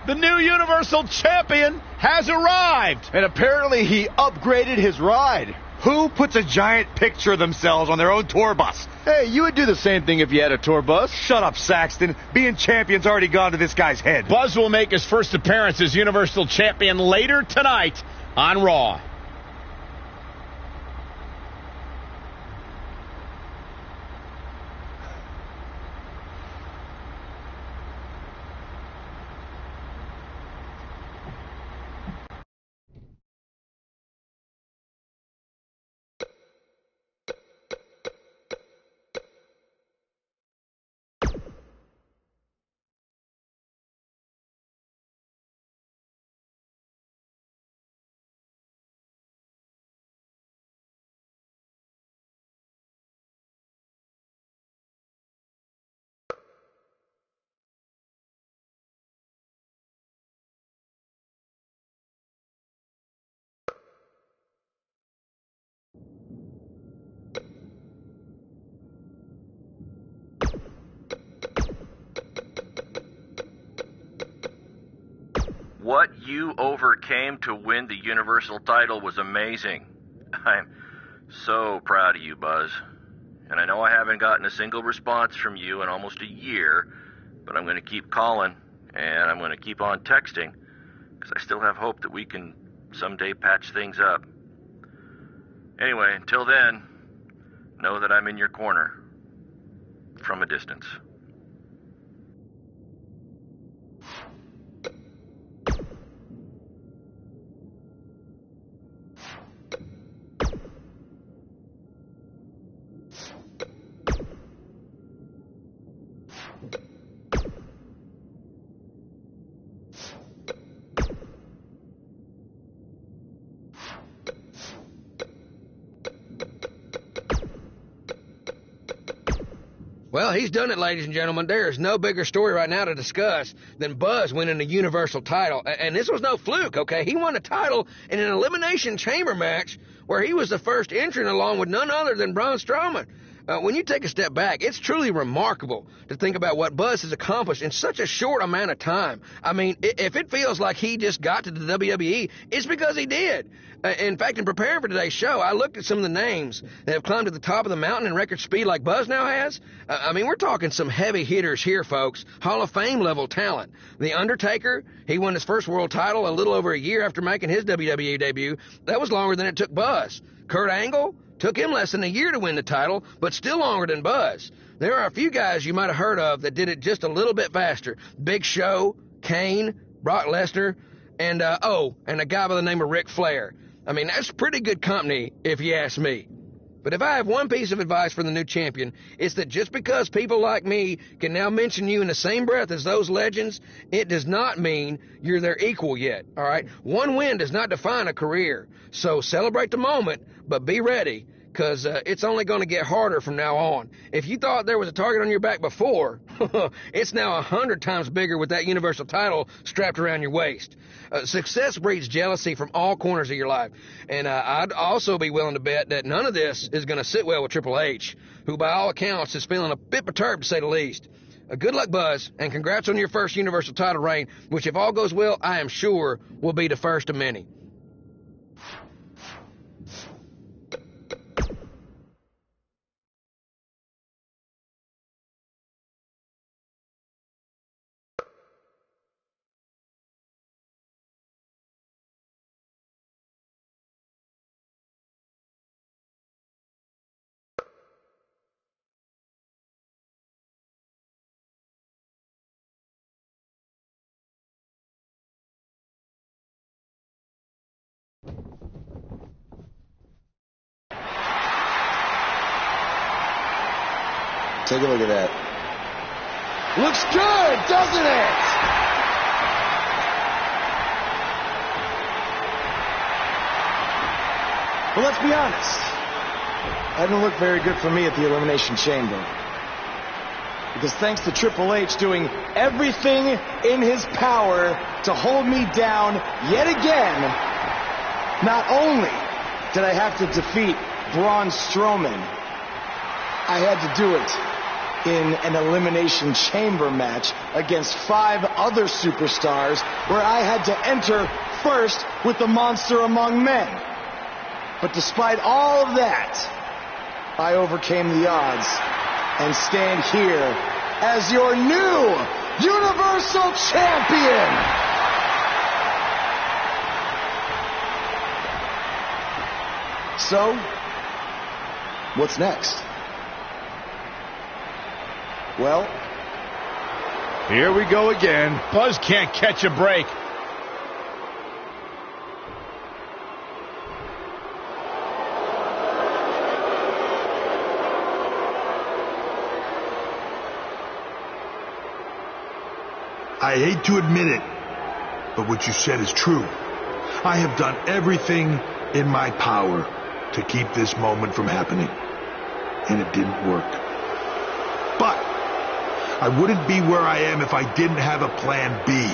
The new Universal Champion has arrived! And apparently he upgraded his ride. Who puts a giant picture of themselves on their own tour bus? Hey, you would do the same thing if you had a tour bus. Shut up, Saxton. Being champion's already gone to this guy's head. Buzz will make his first appearance as Universal Champion later tonight on Raw. What you overcame to win the Universal title was amazing. I'm so proud of you, Buzz. And I know I haven't gotten a single response from you in almost a year, but I'm going to keep calling, and I'm going to keep on texting, because I still have hope that we can someday patch things up. Anyway, until then, know that I'm in your corner, from a distance. Well, he's done it, ladies and gentlemen. There is no bigger story right now to discuss than Buzz winning the Universal title. And this was no fluke, okay? He won a title in an elimination chamber match where he was the first entrant along with none other than Braun Strowman. When you take a step back, it's truly remarkable to think about what Buzz has accomplished in such a short amount of time. I mean, if it feels like he just got to the WWE, it's because he did. In fact, in preparing for today's show, I looked at some of the names that have climbed to the top of the mountain in record speed like Buzz now has. I mean, we're talking some heavy hitters here, folks. Hall of Fame level talent. The Undertaker, he won his first world title a little over a year after making his WWE debut. That was longer than it took Buzz. Kurt Angle, took him less than a year to win the title, but still longer than Buzz. There are a few guys you might have heard of that did it just a little bit faster. Big Show, Kane, Brock Lesnar, and a guy by the name of Ric Flair. I mean, that's pretty good company, if you ask me. But if I have one piece of advice for the new champion, it's that just because people like me can now mention you in the same breath as those legends, it does not mean you're their equal yet, all right? One win does not define a career. So celebrate the moment, but be ready, because it's only going to get harder from now on. If you thought there was a target on your back before, it's now 100 times bigger with that Universal title strapped around your waist. Success breeds jealousy from all corners of your life. And I'd also be willing to bet that none of this is going to sit well with Triple H, who by all accounts is feeling a bit perturbed, to say the least. Good luck, Buzz, and congrats on your first Universal title reign, which, if all goes well, I am sure will be the first of many. Take a look at that. Looks good, doesn't it? Well, let's be honest. That didn't look very good for me at the Elimination Chamber. Because thanks to Triple H doing everything in his power to hold me down yet again, not only did I have to defeat Braun Strowman, I had to do it in an elimination chamber match against 5 other superstars where I had to enter first with the monster among men. But despite all of that, I overcame the odds and stand here as your new Universal Champion. So, what's next? Well, here we go again. Buzz can't catch a break. I hate to admit it, but what you said is true. I have done everything in my power to keep this moment from happening, and it didn't work. But I wouldn't be where I am if I didn't have a plan B,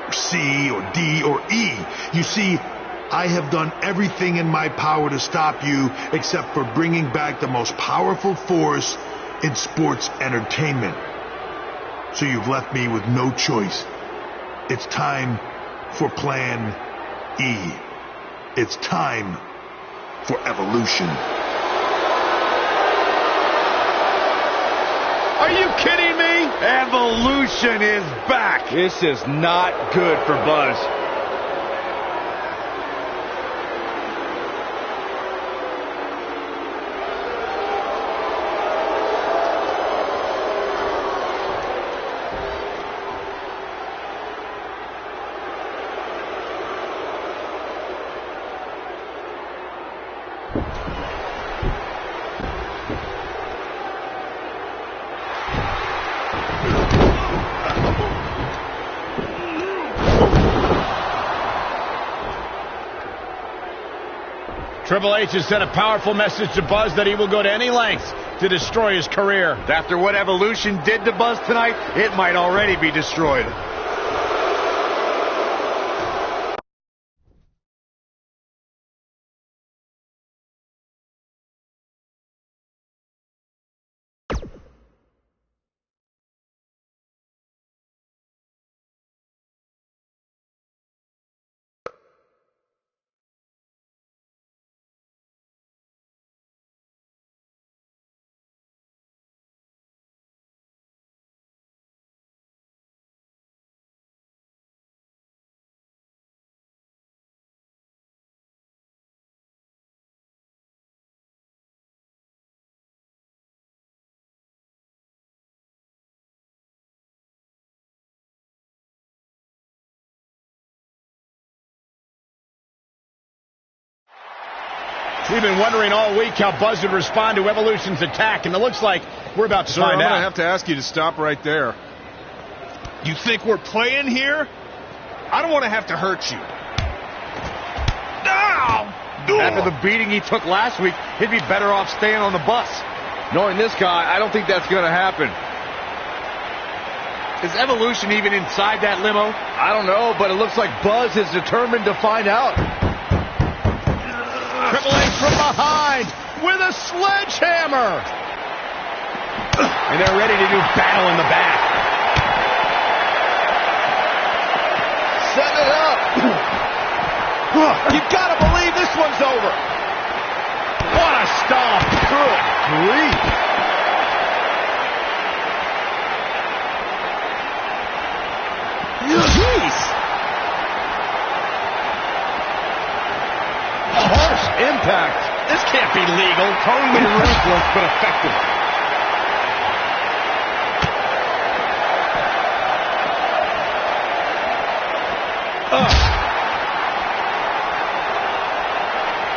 or C, or D, or E. You see, I have done everything in my power to stop you except for bringing back the most powerful force in sports entertainment. So you've left me with no choice. It's time for Plan E. It's time for evolution. Are you kidding me? Evolution is back. This is not good for Buzz. Triple H has sent a powerful message to Buzz that he will go to any lengths to destroy his career. After what Evolution did to Buzz tonight, it might already be destroyed. We've been wondering all week how Buzz would respond to Evolution's attack, and it looks like we're about to find out. I'm going to have to ask you to stop right there. You think we're playing here? I don't want to have to hurt you. After the beating he took last week, he'd be better off staying on the bus. Knowing this guy, I don't think that's going to happen. Is Evolution even inside that limo? I don't know, but it looks like Buzz is determined to find out. Triple H from behind with a sledgehammer. And they're ready to do battle in the back. Set it up. You've got to believe this one's over. What a stomp. Good grief. Jeez. Harsh impact. This can't be legal. Totally ruthless, but effective.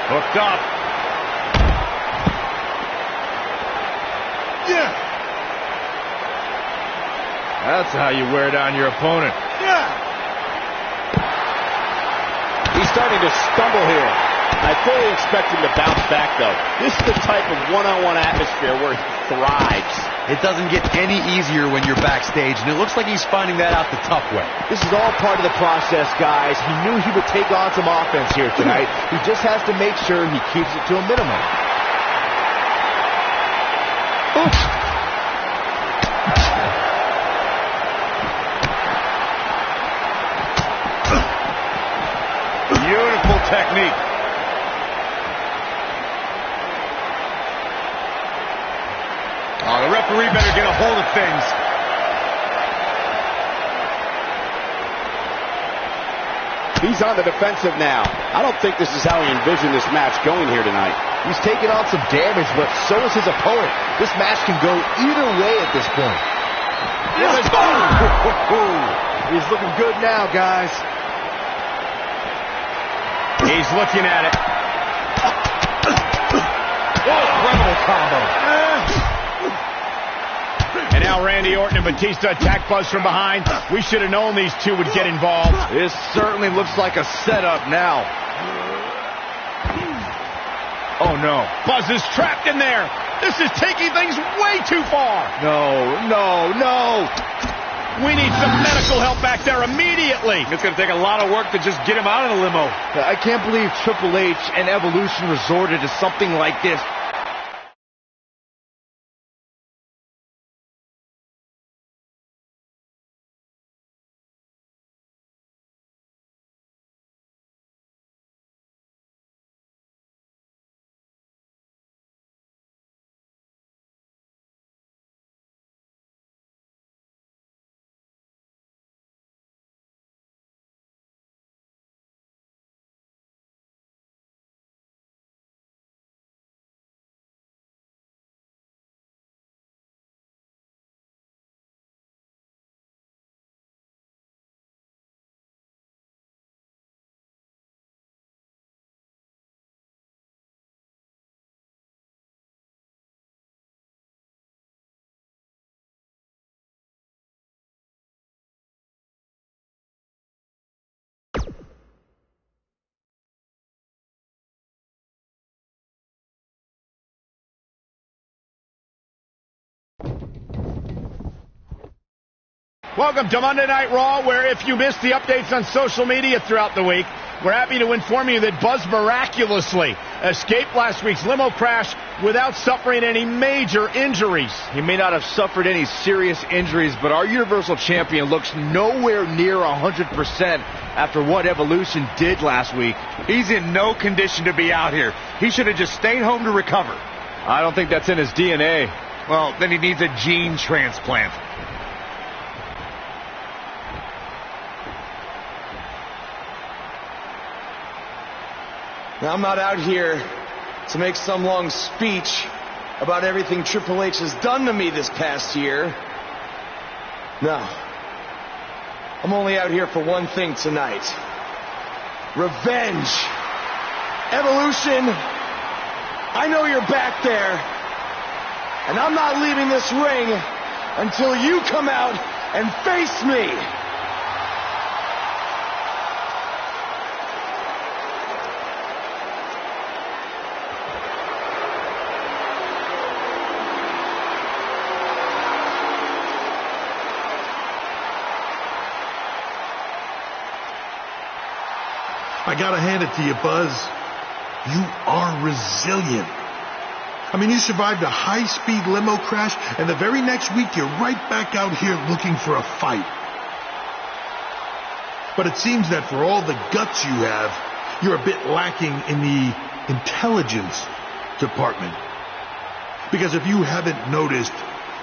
Hooked up. Yeah. That's how you wear down your opponent. Yeah. He's starting to stumble here. I fully expect him to bounce back, though. This is the type of one-on-one atmosphere where he thrives. It doesn't get any easier when you're backstage, and it looks like he's finding that out the tough way. This is all part of the process, guys. He knew he would take on some offense here tonight. He just has to make sure he keeps it to a minimum. Oof. technique. Oh, the referee better get a hold of things. He's on the defensive now. I don't think this is how he envisioned this match going here tonight. He's taking on some damage, but so is his opponent. This match can go either way at this point. He's looking good now, guys. He's looking at it. Incredible combo. And now Randy Orton and Batista attack Buzz from behind. We should have known these two would get involved. This certainly looks like a setup now. Oh, no. Buzz is trapped in there. This is taking things way too far. No. We need some medical help back there immediately. It's going to take a lot of work to just get him out of the limo. I can't believe Triple H and Evolution resorted to something like this. Welcome to Monday Night Raw, where if you missed the updates on social media throughout the week, we're happy to inform you that Buzz miraculously escaped last week's limo crash without suffering any major injuries. He may not have suffered any serious injuries, but our Universal Champion looks nowhere near 100% after what Evolution did last week. He's in no condition to be out here. He should have just stayed home to recover. I don't think that's in his DNA. Well, then he needs a gene transplant. Now, I'm not out here to make some long speech about everything Triple H has done to me this past year. No. I'm only out here for one thing tonight. Revenge. Evolution, I know you're back there. And I'm not leaving this ring until you come out and face me. I gotta hand it to you, Buzz. You are resilient. I mean, you survived a high-speed limo crash, and the very next week you're right back out here looking for a fight. But it seems that for all the guts you have, you're a bit lacking in the intelligence department. Because if you haven't noticed,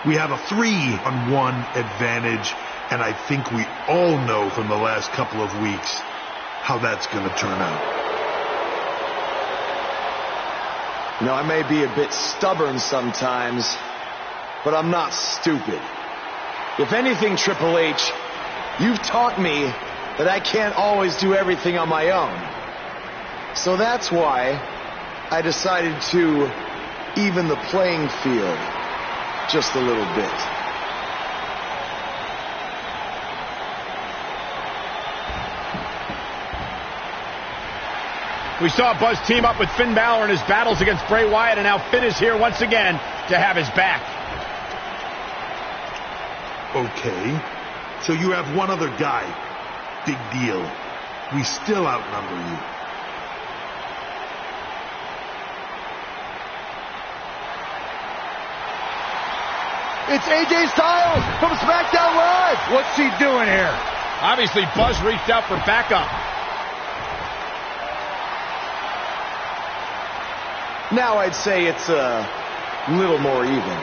we have a 3-on-1 advantage, and I think we all know from the last couple of weeks how that's going to turn out. You know, I may be a bit stubborn sometimes, but I'm not stupid. If anything, Triple H, you've taught me that I can't always do everything on my own. So that's why I decided to even the playing field just a little bit. We saw Buzz team up with Finn Balor in his battles against Bray Wyatt, and now Finn is here once again to have his back. Okay, so you have one other guy. Big deal. We still outnumber you. It's AJ Styles from SmackDown Live. What's he doing here? Obviously, Buzz reached out for backup. Now I'd say it's a little more even.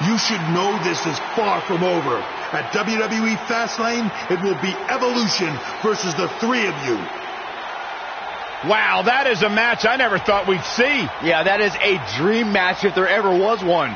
You should know this is far from over. At WWE Fastlane, it will be Evolution versus the three of you. Wow, that is a match I never thought we'd see. Yeah, that is a dream match if there ever was one.